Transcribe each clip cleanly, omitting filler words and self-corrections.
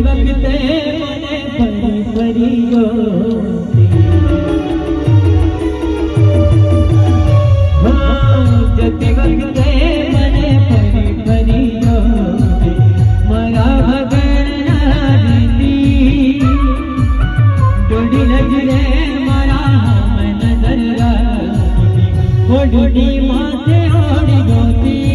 વખતે મને ફરી ફરી જોતી, જતી વખતે મને ફરી ફરી જોતી, મારા વગર ના રહેતી, દોડી નજરે મારા મને નજર રાખતી, ઓઢણી માથે ઓઢી ગોતી,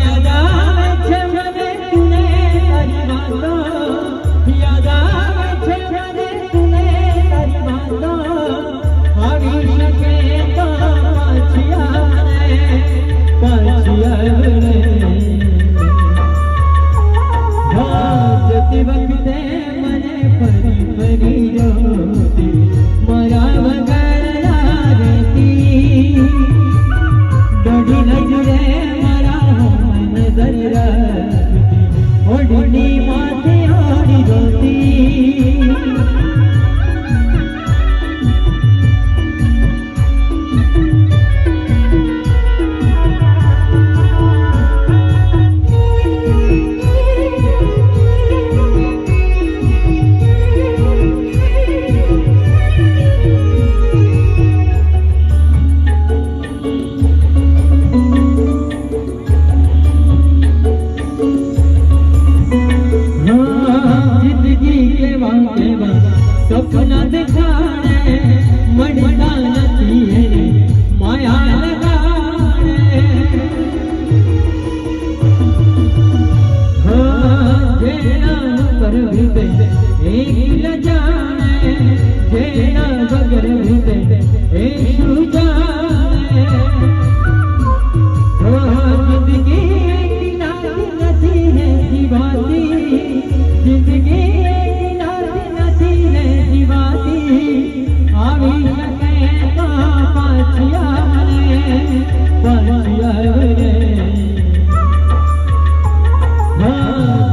યાદ આવે છે મને તુને તારી વાતો, યાદ આવે છે મને તુને તારી વાતો, આવી શકે તો પાછી આવે જતી વખતે મને ફરી ફરી જોતી, મારા વગર ના રહેતી, દોઢી નજરે મારા મને નજર રાખતી, ઓઢણી માથે ઓઢી ગોતી, સપના દેખાડે મળતા નથી એની માયા લગાડે, જેના ઉપર વિતે એક જાણે, જેના વગર વિતે એ શું જાણે, જિંદગી નાતી નથી હે જીવાતી, જિંદગી આવી શકે તો પાછી આવે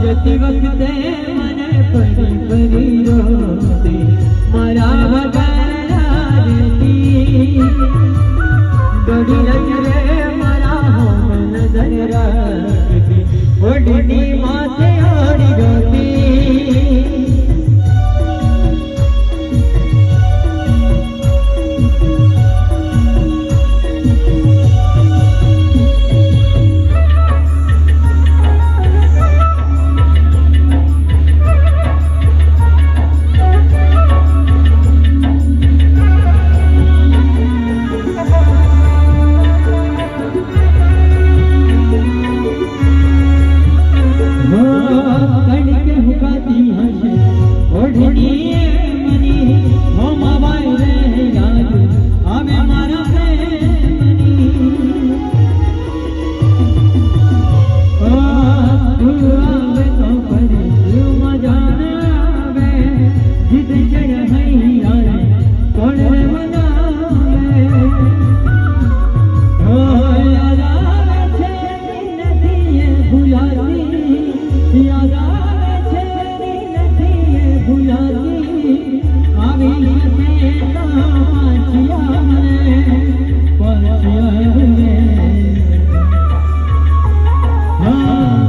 જતી વખતે મને ફરી ફરી જોતી, મારા વગર રહેતી, દોડી નજરે મારા નજર રાખતી, ઓઢણી માથે ઓઢી ગોતી,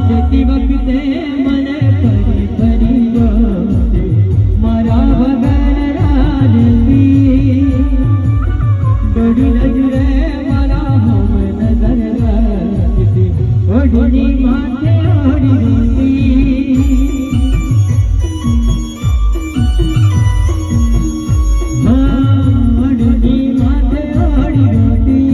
જતી વખતે મને ફરી ફરી જોતી, મારા વગર રહેતી, દોઢી નજરે મારા નજર રાખતી, ઓઢણી માથે ઓઢી ગોતી, ઓઢણી માથે ઓઢી ગોતી,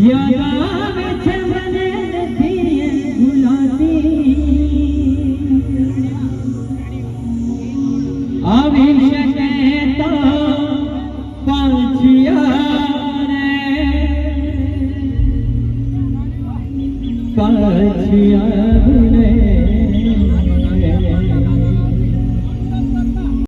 યાદ આવે છે મને નથી ભૂલાતી, આવી શકે તો પાછી આવે પાછી આવે